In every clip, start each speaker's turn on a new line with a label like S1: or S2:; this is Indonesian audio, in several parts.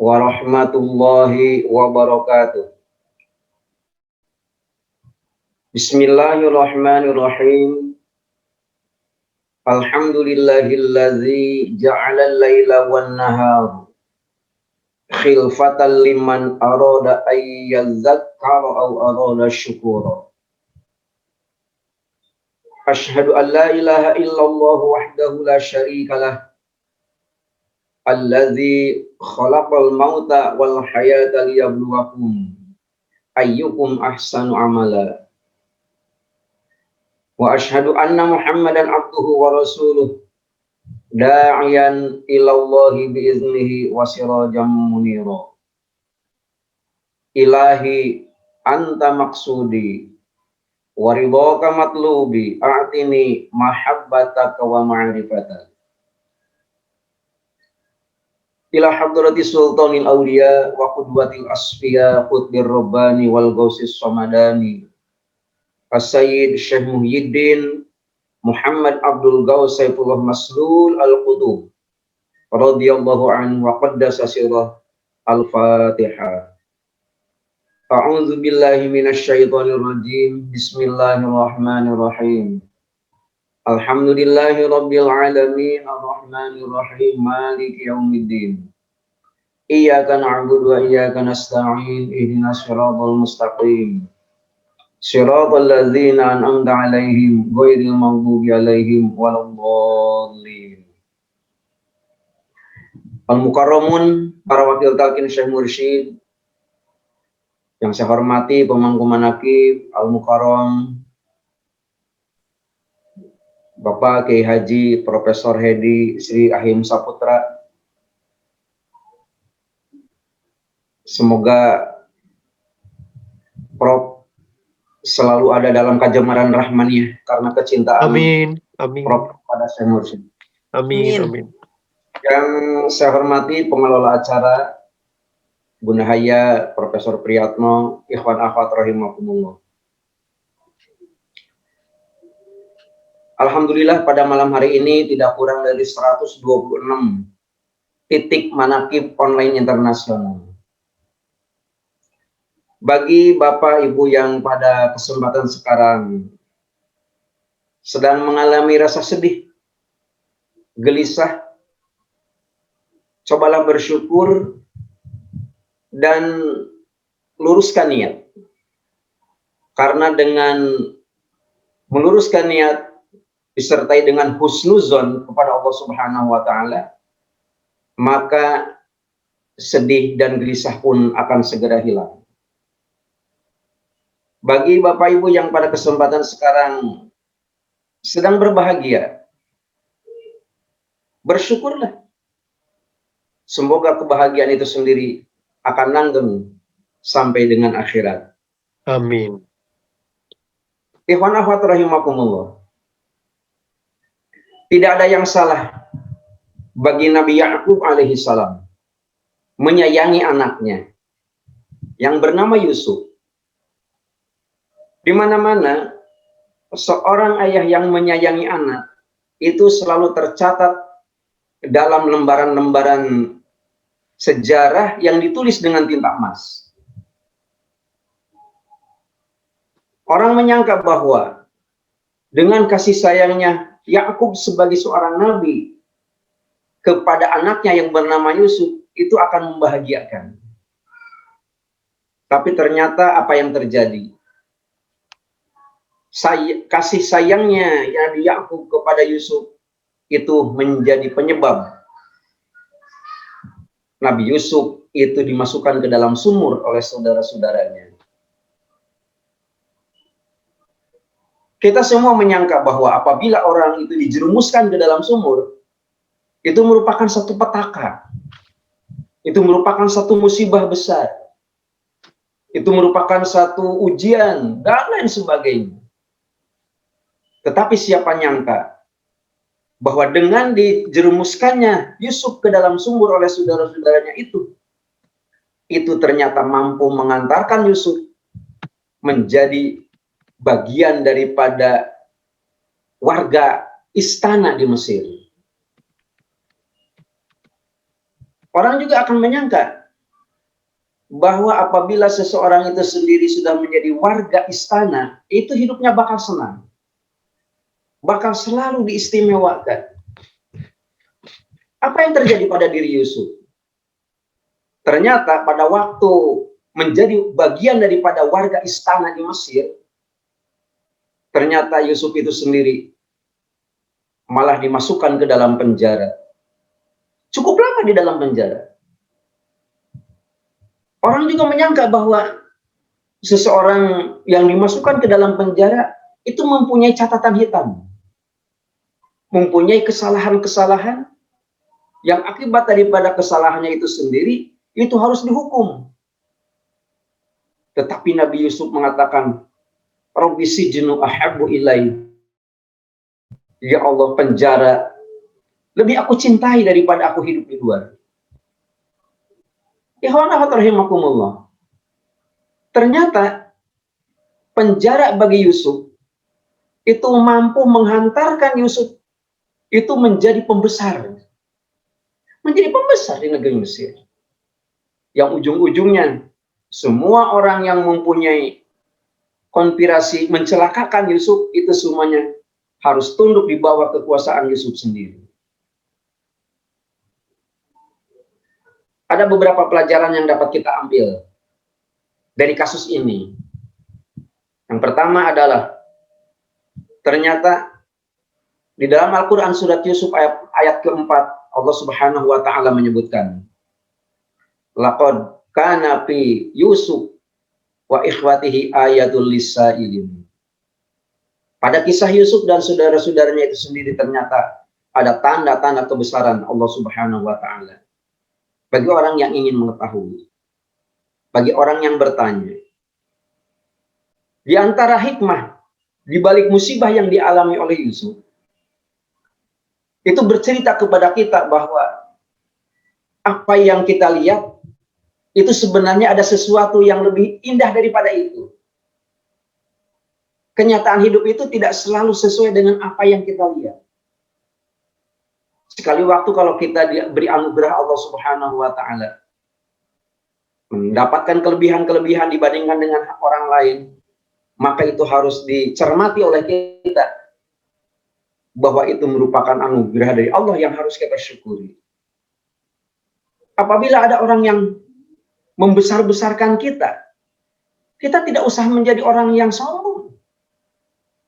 S1: warahmatullahi wabarakatuh. Bismillahirrahmanirrahim. Alhamdulillahilladzi ja'ala al-laila wan nahar khilfatan liman arada ay yadzakkara aw arada syukura. Asyhadu an la ilaha illallah wahdahu la syarikalah alladzi khalaqal mauta wal hayata liyabluwakum ayyukum ahsanu amala. Wa asyhadu anna Muhammadan abduhu wa rasuluh da'iyan ilallahi biiznihi wa sirajan munira. Ilahi anta maksudi wa ridhaka matlubi a'tini mahabbataka wa ma'rifataka. Ila hadrati sultanil awliya wa qudwatil asfiya qutbir rabbani wal ghausis samadani As-Sayyid Syekh Muhyiddin Muhammad Abdul Ghaus Saifullah Maslul Al-Qutub radhiyallahu anhu wa qaddasa sirah. Al-Fatihah. A'udzu billahi minasyaitonir rajim. Bismillahirrahmanirrahim. Alhamdulillahi rabbil alamin arrahmanir rahim maliki yaumiddin. Iyyaka na'budu wa iyyaka nasta'in ihdinas siratal mustaqim. Siratal ladzina an'amta 'alaihim ghairil maghdubi 'alaihim waladdallin. Al-Mukarramun, para wakil talqin Syekh Mursyid yang saya hormati, pemangku manaqib Al-Mukarram Bapak Kiai Haji Profesor Hedi Sri Ahim Saputra. Semoga Prof selalu ada dalam kajamaran rahmaniyah karena kecintaan Prof pada Syekh Mursyid.
S2: Amin.
S1: Yang saya hormati pengelola acara Bunda Haya, Profesor Priyatno, ikhwan akhwat rahimakumullah. Alhamdulillah pada malam hari ini tidak kurang dari 126 titik manaqib online internasional. Bagi Bapak Ibu yang pada kesempatan sekarang sedang mengalami rasa sedih, gelisah, cobalah bersyukur dan luruskan niat. Karena dengan meluruskan niat disertai dengan husnuzon kepada Allah Subhanahu wa taala, maka sedih dan gelisah pun akan segera hilang. Bagi Bapak Ibu yang pada kesempatan sekarang sedang berbahagia, bersyukurlah. Semoga kebahagiaan itu sendiri akan langgeng sampai dengan akhirat.
S2: Amin.
S1: Ikhwan akhwat rahimakumullah. Tidak ada yang salah bagi Nabi Ya'qub alaihi salam menyayangi anaknya yang bernama Yusuf. Di mana-mana seorang ayah yang menyayangi anak itu selalu tercatat dalam lembaran-lembaran sejarah yang ditulis dengan tinta emas. Orang menyangka bahwa dengan kasih sayangnya Yakub sebagai seorang nabi kepada anaknya yang bernama Yusuf itu akan membahagiakan. Tapi ternyata apa yang terjadi? Kasih sayangnya Nabi Yakub kepada Yusuf itu menjadi penyebab Nabi Yusuf itu dimasukkan ke dalam sumur oleh saudara-saudaranya. Kita semua menyangka bahwa apabila orang itu dijerumuskan ke dalam sumur, itu merupakan satu petaka. Itu merupakan satu musibah besar. Itu merupakan satu ujian dan lain sebagainya. Tetapi siapa nyangka bahwa dengan dijerumuskannya Yusuf ke dalam sumur oleh saudara-saudaranya itu ternyata mampu mengantarkan Yusuf menjadi bagian daripada warga istana di Mesir. Orang juga akan menyangka bahwa apabila seseorang itu sendiri sudah menjadi warga istana, itu hidupnya bakal senang. Bakal selalu diistimewakan. Apa yang terjadi pada diri Yusuf? Ternyata pada waktu menjadi bagian daripada warga istana di Mesir, ternyata Yusuf itu sendiri malah dimasukkan ke dalam penjara. Cukup lama di dalam penjara. Orang juga menyangka bahwa seseorang yang dimasukkan ke dalam penjara itu mempunyai catatan hitam. Mempunyai kesalahan-kesalahan yang akibat daripada kesalahannya itu sendiri, itu harus dihukum. Tetapi Nabi Yusuf mengatakan, Rabbi sijnu ahabbu ilai. Ya Allah, penjara lebih aku cintai daripada aku hidup di luar. Ikhwanah rahimakumullah. Ternyata penjara bagi Yusuf itu mampu menghantarkan Yusuf itu menjadi pembesar. Menjadi pembesar di negeri Mesir. Yang ujung-ujungnya semua orang yang mempunyai konspirasi mencelakakan Yusuf itu semuanya harus tunduk di bawah kekuasaan Yusuf sendiri. Ada beberapa pelajaran yang dapat kita ambil dari kasus ini. Yang pertama adalah ternyata di dalam Al-Quran surat Yusuf ayat keempat, Allah Subhanahu wa Ta'ala menyebutkan, laqad kana fi Yusuf wa ikhwatihi ayatul lisailin. Pada kisah Yusuf dan saudara-saudaranya itu sendiri ternyata ada tanda-tanda kebesaran Allah Subhanahu wa Ta'ala bagi orang yang ingin mengetahui, bagi orang yang bertanya. Di antara hikmah di balik musibah yang dialami oleh Yusuf, itu bercerita kepada kita bahwa apa yang kita lihat itu sebenarnya ada sesuatu yang lebih indah daripada itu. Kenyataan hidup itu tidak selalu sesuai dengan apa yang kita lihat. Sekali waktu kalau kita diberi anugerah Allah Subhanahu wa Ta'ala, mendapatkan kelebihan-kelebihan dibandingkan dengan orang lain, maka itu harus dicermati oleh kita bahwa itu merupakan anugerah dari Allah yang harus kita syukuri. Apabila ada orang yang membesar-besarkan kita, kita tidak usah menjadi orang yang sombong.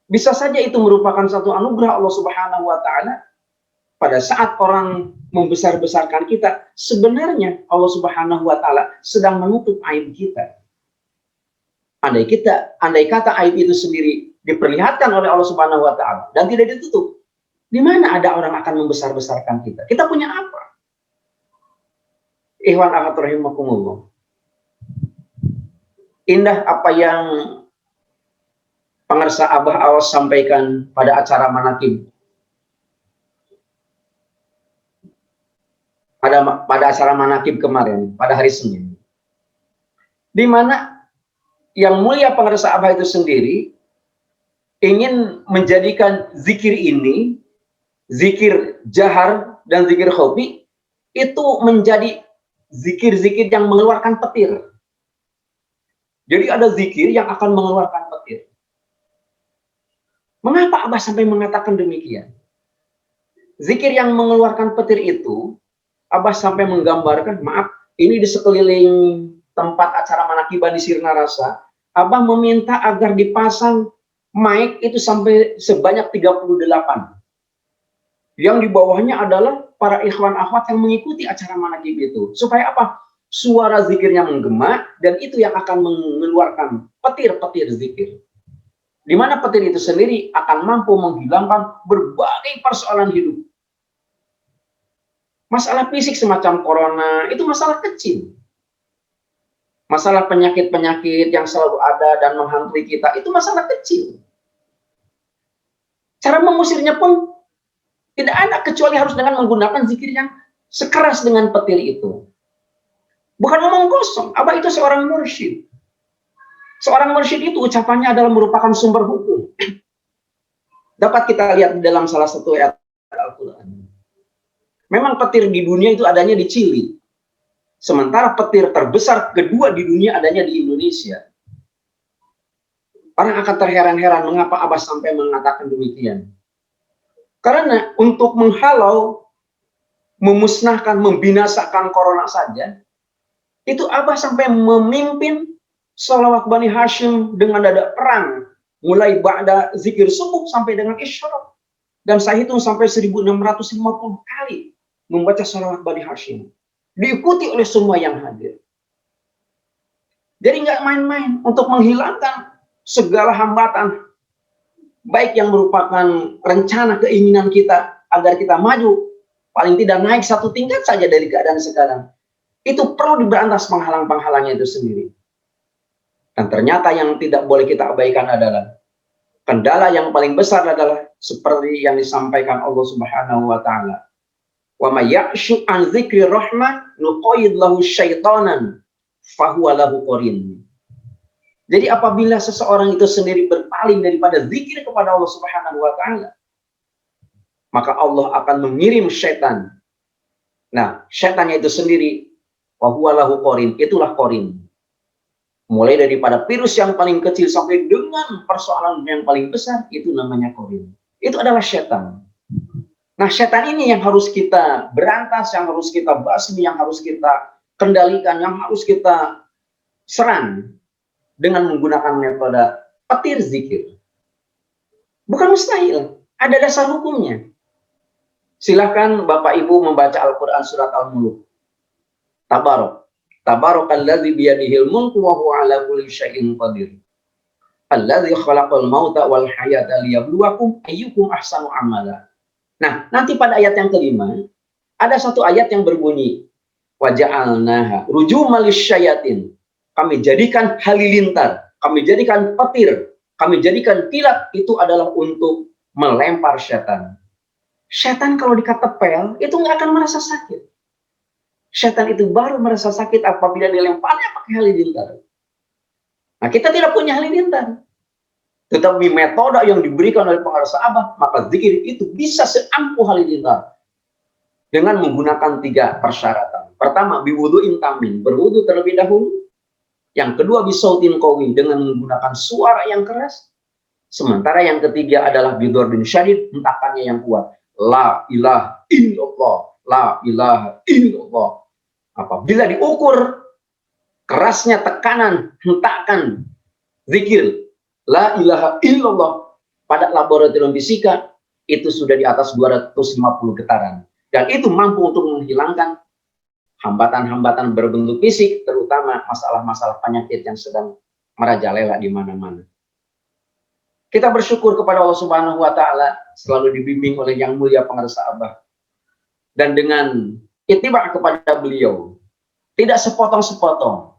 S1: Bisa saja itu merupakan satu anugerah Allah Subhanahu wa Ta'ala. Pada saat orang membesar-besarkan kita, sebenarnya Allah Subhanahu wa Ta'ala sedang menutup aib kita. Andai kata aib itu sendiri diperlihatkan oleh Allah Subhanahu wa Ta'ala dan tidak ditutup, di mana ada orang akan membesar-besarkan kita? Kita punya apa? Ikhwan akhwat rahimakumullah. Indah apa yang pengarsa Abah Awas sampaikan pada acara manaqib. Pada acara manaqib kemarin, pada hari Senin. Di mana yang mulia pengarsa Abah itu sendiri ingin menjadikan zikir ini, zikir jahar dan zikir khofi, itu menjadi zikir-zikir yang mengeluarkan petir. Jadi ada zikir yang akan mengeluarkan petir. Mengapa Abah sampai mengatakan demikian? Zikir yang mengeluarkan petir itu, Abah sampai menggambarkan, maaf, ini di sekeliling tempat acara manakiban di Sirna Rasa, Abah meminta agar dipasang mic itu sampai sebanyak 38. Yang di bawahnya adalah para ikhwan akhwat yang mengikuti acara manakib itu. Supaya apa? Suara zikirnya menggema, dan itu yang akan mengeluarkan petir-petir zikir. Di mana petir itu sendiri akan mampu menghilangkan berbagai persoalan hidup. Masalah fisik semacam corona, itu masalah kecil. Masalah penyakit-penyakit yang selalu ada dan menghantui kita, itu masalah kecil. Cara mengusirnya pun tidak ada, kecuali harus dengan menggunakan zikir yang sekeras dengan petir itu. Bukan ngomong kosong. Abah itu seorang mursyid. Seorang mursyid itu ucapannya adalah merupakan sumber hukum. Dapat kita lihat di dalam salah satu ayat Al-Quran. Memang petir di dunia itu adanya di Chili. Sementara petir terbesar kedua di dunia adanya di Indonesia. Orang akan terheran-heran mengapa Abah sampai mengatakan demikian. Karena untuk menghalau, memusnahkan, membinasakan corona saja, itu Abah sampai memimpin sholawat Bani Hashim dengan dada perang. Mulai ba'da zikir subuh sampai dengan isyraq. Dan saya hitung sampai 1650 kali membaca sholawat Bani Hashim. Diikuti oleh semua yang hadir. Jadi nggak main-main untuk menghilangkan segala hambatan, baik yang merupakan rencana keinginan kita agar kita maju, paling tidak naik satu tingkat saja dari keadaan sekarang. Itu perlu diberantas penghalang-penghalangnya itu sendiri. Dan ternyata yang tidak boleh kita abaikan adalah kendala yang paling besar adalah seperti yang disampaikan Allah Subhanahu wa taala. Wa may ya'shu an dzikri rahmah nuqayyid lahu syaitanan fahuwa lahu qarin. Jadi apabila seseorang itu sendiri berpaling daripada zikir kepada Allah Subhanahu wa taala, maka Allah akan mengirim syaitan. Nah, syaitannya itu sendiri fahuwa lahu qarin, itulah qarin. Mulai daripada virus yang paling kecil sampai dengan persoalan yang paling besar, itu namanya qarin. Itu adalah syaitan. Nah, syaitan ini yang harus kita berantas, yang harus kita basmi, yang harus kita kendalikan, yang harus kita serang dengan menggunakan metode petir zikir. Bukan mustahil, ada dasar hukumnya. Silahkan Bapak Ibu membaca Al-Quran surat Al-Mulk. Tabarok. Tabarokalladzi biyadihil mulku wa huwa ala kulli syai'in qadir. Alladzi khalaqal mauta wal hayata liyabluwakum ayyukum ahsanu amala. Nah, nanti pada ayat yang kelima, ada satu ayat yang berbunyi, waja'alnaha rujumal lisyayatin. Kami jadikan halilintar, kami jadikan petir, kami jadikan kilat, itu adalah untuk melempar setan. Setan kalau dikatepel, itu nggak akan merasa sakit. Setan itu baru merasa sakit apabila dilemparnya pakai halilintar. Nah, kita tidak punya halilintar. Tetapi metode yang diberikan oleh para sahabat, maka zikir itu bisa seampuh halilintar. Dengan menggunakan 3 persyaratan. Pertama, biwudu'in tamin, berwudu terlebih dahulu. Yang kedua, bisautin qawi, dengan menggunakan suara yang keras. Sementara yang ketiga adalah bidordin syadid, hentakannya yang kuat. La ilaha illallah, la ilaha illallah. Apabila diukur kerasnya tekanan, hentakan zikir la ilaha illallah pada laboratorium fisika, itu sudah di atas 250 getaran. Dan itu mampu untuk menghilangkan hambatan-hambatan berbentuk fisik, terutama masalah-masalah penyakit yang sedang merajalela di mana-mana. Kita bersyukur kepada Allah Subhanahu wa taala, selalu dibimbing oleh Yang Mulia Pengarsa Abah. Dan dengan ittiba kepada beliau, tidak sepotong-sepotong.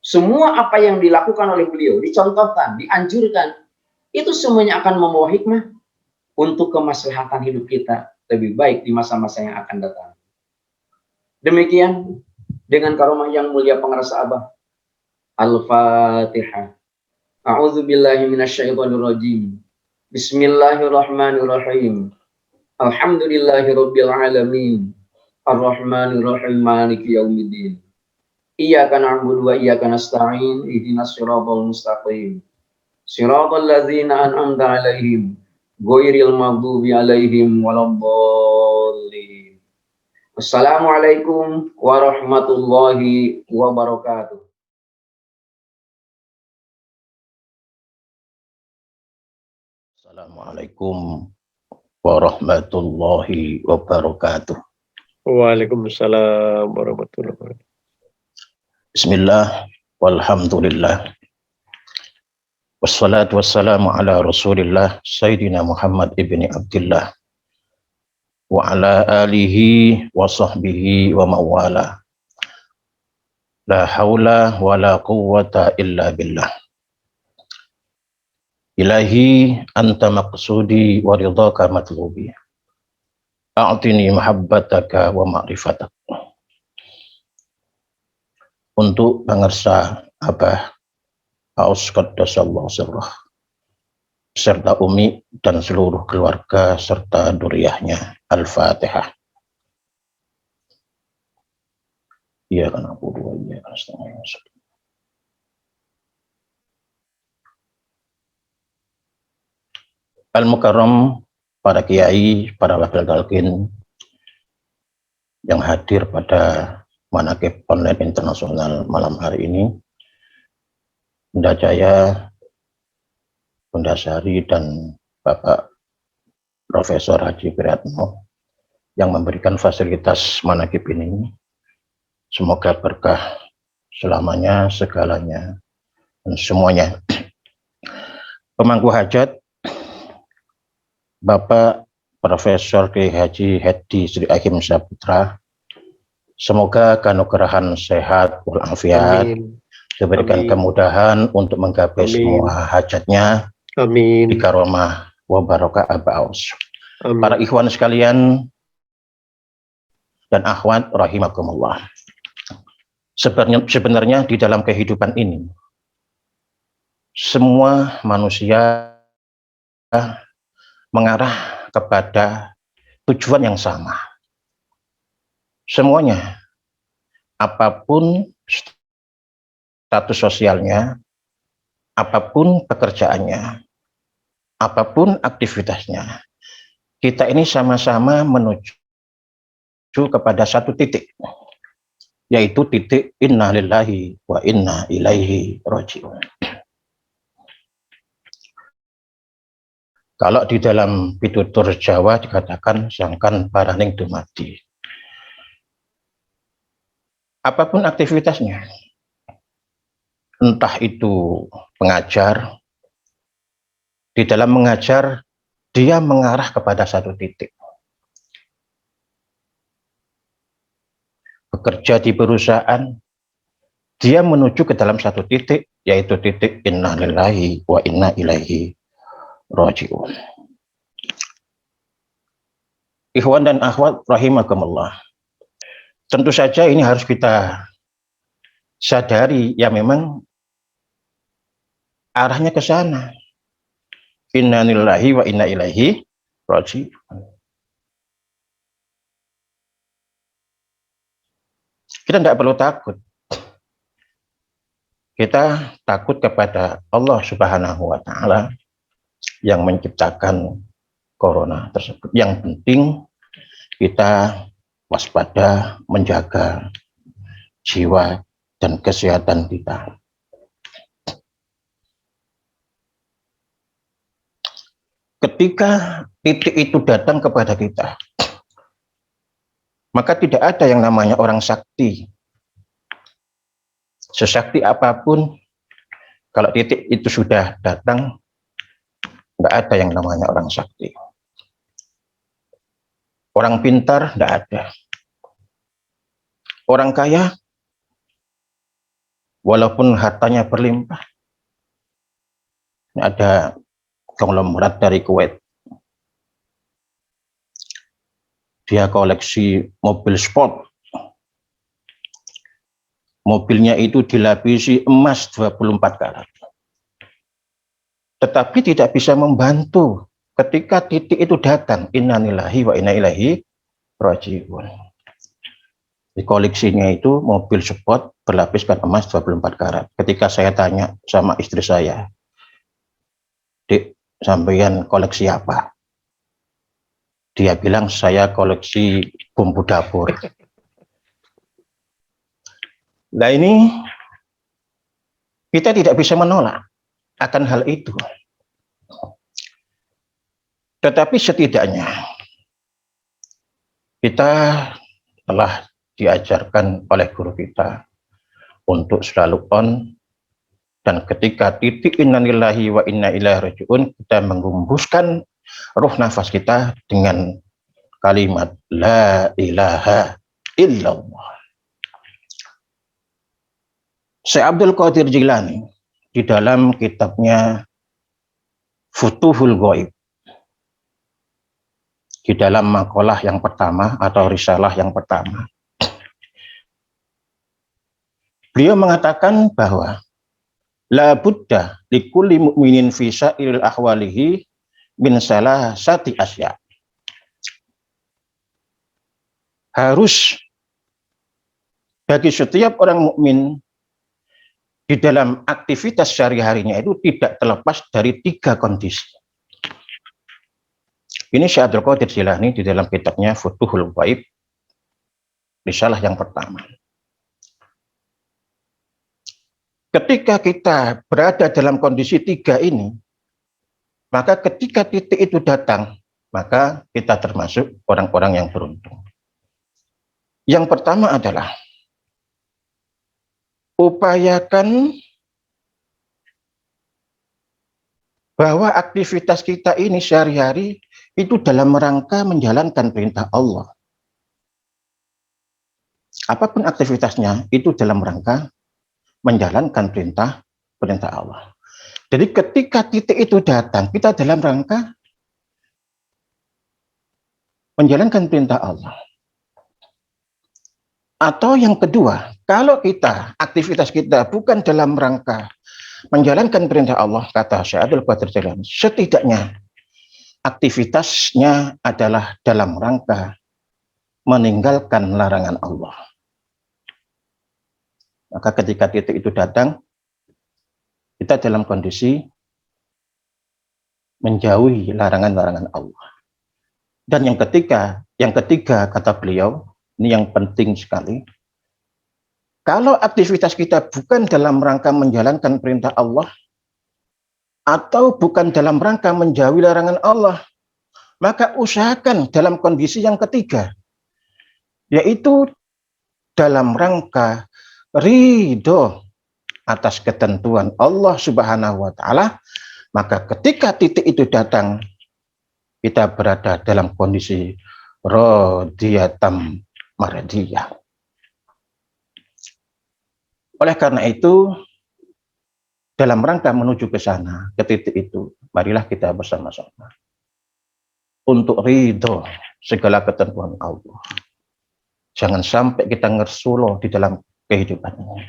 S1: Semua apa yang dilakukan oleh beliau, dicontohkan, dianjurkan, itu semuanya akan membawa hikmah untuk kemaslahatan hidup kita lebih baik di masa-masa yang akan datang. Demikian dengan karomah Yang Mulia Pengarsa Abah. Al-Fatihah. A'udzubillahi minasyaitonirrajim. Bismillahirrahmanirrahim. Alhamdulillahirabbil alamin. Ar-Rahmanirrahim Maliki yaumiddin. Iyyaka na'budu wa iyyaka nasta'in. Ihdinas siratal mustaqim. Siratal ladzina an'amta 'alaihim ghairil maghdubi 'alaihim waladdallin. Wassalamualaikum warahmatullahi wabarakatuh.
S3: Assalamualaikum warahmatullahi wabarakatuh.
S2: Waalaikumsalam warahmatullahi wabarakatuh.
S3: Bismillah, walhamdulillah. Wassalatu wassalamu ala rasulillah Sayyidina Muhammad ibni Abdillah wa ala alihi wa sahbihi wa mawala. La hawla wa la quwwata illa billah. Ilahi anta maqsudi wa ridhaka matlubi. A'tini mahabbataka wa ma'rifatak. Untuk pengarsa Abah Aus Qaddasallahu sirrah serta Umi dan seluruh keluarga serta duriyahnya. Al-Fatihah. Iyyaka na'budu wa iyyaka nasta'in. Al-Mukarram, para kiai, para wakil talqin yang hadir pada Manaqib Online Internasional malam hari ini, Bunda Jaya, Bunda Sari, dan Bapak Profesor Haji Priatno yang memberikan fasilitas Manaqib ini. Semoga berkah selamanya, segalanya, dan semuanya. Pemangku hajat Bapak Profesor Kiai Haji Hedi Sri Hakim Saputra, semoga kanugerahan sehat walafiat,
S2: Amin.
S3: diberikan
S2: Amin.
S3: kemudahan untuk menggapai
S2: Amin.
S3: semua hajatnya,
S2: Amin.
S3: di karomah wa barokah abaus.
S2: Amin.
S3: Para ikhwan sekalian dan akhwat rahimakumullah. Sebenarnya di dalam kehidupan ini, semua manusia mengarah kepada tujuan yang sama. Semuanya, apapun status sosialnya, apapun pekerjaannya, apapun aktivitasnya, kita ini sama-sama menuju kepada satu titik, yaitu titik inna lillahi wa inna ilaihi raji'un. Kalau di dalam pitutur Jawa dikatakan sangkan paraning dumadi. Apapun aktivitasnya, entah itu pengajar, di dalam mengajar dia mengarah kepada satu titik. Bekerja di perusahaan, dia menuju ke dalam satu titik, yaitu titik inna lillahi wa inna ilaihi raji'un. Ikhwan dan akhwat rahimakumullah. Tentu saja ini harus kita sadari, ya memang arahnya ke sana. Inna lillahi wa inna ilaihi raji'un. Kita tidak perlu takut. Kita takut kepada Allah Subhanahu wa Ta'ala yang menciptakan corona tersebut. Yang penting kita waspada, menjaga jiwa dan kesehatan kita. Ketika titik itu datang kepada kita, maka tidak ada yang namanya orang sakti. Sesakti apapun, kalau titik itu sudah datang, nggak ada yang namanya orang sakti. Orang pintar nggak ada. Orang kaya, walaupun hartanya berlimpah, ada konglomerat dari Kuwait. Dia koleksi mobil sport. Mobilnya itu dilapisi emas 24 karat. Tetapi tidak bisa membantu ketika titik itu datang. Inna lillahi wa inna ilaihi raji'un. Di koleksinya itu mobil sport berlapiskan emas 24 karat. Ketika saya tanya sama istri saya, "Dik, sampeyan koleksi apa?" Dia bilang, "Saya koleksi bumbu dapur." Nah ini kita tidak bisa menolak akan hal itu. Tetapi setidaknya kita telah diajarkan oleh guru kita untuk selalu on, dan ketika titik inna lillahi wa inna ilaihi raji'un, kita menggembuskan ruh nafas kita dengan kalimat la ilaha illallah. Syekh Abdul Qadir Jilani di dalam kitabnya Futuhul Ghaib, di dalam makalah yang pertama atau risalah yang pertama, beliau mengatakan bahwa la budda likulli mu'minin fi sa'iril ahwalihi min salasati asya. Harus bagi setiap orang mukmin di dalam aktivitas sehari-harinya itu tidak terlepas dari 3 kondisi. Ini Syekh Abdul Qadir Jilani di dalam kitabnya Futuhul Ghaib, risalah yang pertama. Ketika kita berada dalam kondisi 3 ini, maka ketika titik itu datang, maka kita termasuk orang-orang yang beruntung. Yang pertama adalah upayakan bahwa aktivitas kita ini sehari-hari itu dalam rangka menjalankan perintah Allah. Apapun aktivitasnya itu dalam rangka menjalankan perintah Allah. Jadi ketika titik itu datang, kita dalam rangka menjalankan perintah Allah. Atau yang kedua, kalau aktivitas kita bukan dalam rangka menjalankan perintah Allah, kata Syekh Abdul Qadir Jilani, setidaknya aktivitasnya adalah dalam rangka meninggalkan larangan Allah. Maka ketika titik itu datang, kita dalam kondisi menjauhi larangan-larangan Allah. Dan yang ketiga kata beliau, ini yang penting sekali. Kalau aktivitas kita bukan dalam rangka menjalankan perintah Allah, atau bukan dalam rangka menjauhi larangan Allah, maka usahakan dalam kondisi yang ketiga, yaitu dalam rangka ridho atas ketentuan Allah Subhanahu wa Ta'ala. Maka ketika titik itu datang, kita berada dalam kondisi rodiyatam maradiyah. Oleh karena itu, dalam rangka menuju ke sana, ke titik itu, marilah kita bersama-sama untuk ridho segala ketentuan Allah. Jangan sampai kita ngersulo di dalam kehidupan ini.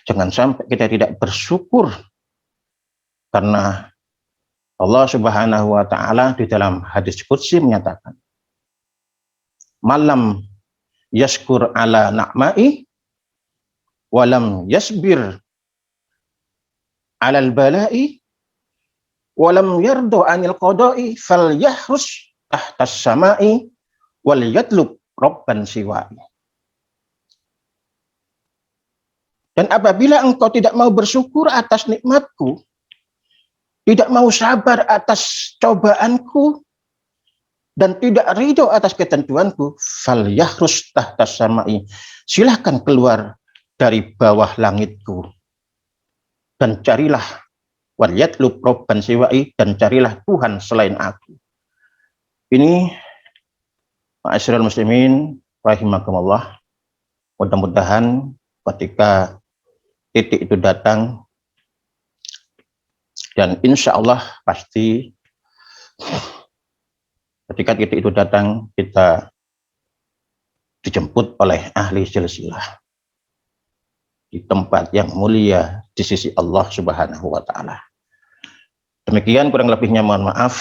S3: Jangan sampai kita tidak bersyukur, karena Allah Subhanahu wa Ta'ala di dalam hadis qudsi menyatakan, malam yaskur ala na'mai walam yasbir alal bala'i walam yardo anil qada'i fal yahrus tahtas sama'i wal yatlub robban siwa'i. Dan apabila engkau tidak mau bersyukur atas nikmatku, tidak mau sabar atas cobaanku, dan tidak ridho atas ketentuanku, fal yahrus tahtas sama'i, silahkan keluar dari bawah langitku dan carilah wal yatlub robban siwa'i, dan carilah Tuhan selain aku. Ini ma'asyiral muslimin rahimakumullah, mudah-mudahan ketika titik itu datang, dan insya Allah pasti ketika titik itu datang, kita dijemput oleh ahli silsilah di tempat yang mulia di sisi Allah Subhanahu wa Ta'ala. Demikian kurang lebihnya, mohon maaf.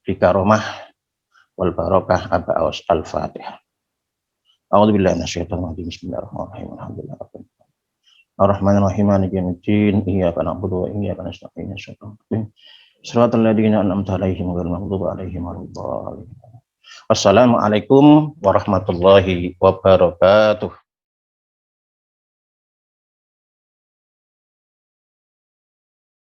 S3: Bi karomah wal barokah Aba-Aus Al-Fatihah. A'udzubillahi minasyaitonir rajim. Bismillahirrahmanirrahim. Alhamdulillah. Ar-Rahmanir-Rahim. Maliki yaumiddin. Iyyaka na'budu wa iyyaka nasta'in. Shiratal ladzina an'amta 'alaihim ghairil maghdubi 'alaihim waladdallin. Wassalamualaikum warahmatullahi wabarakatuh.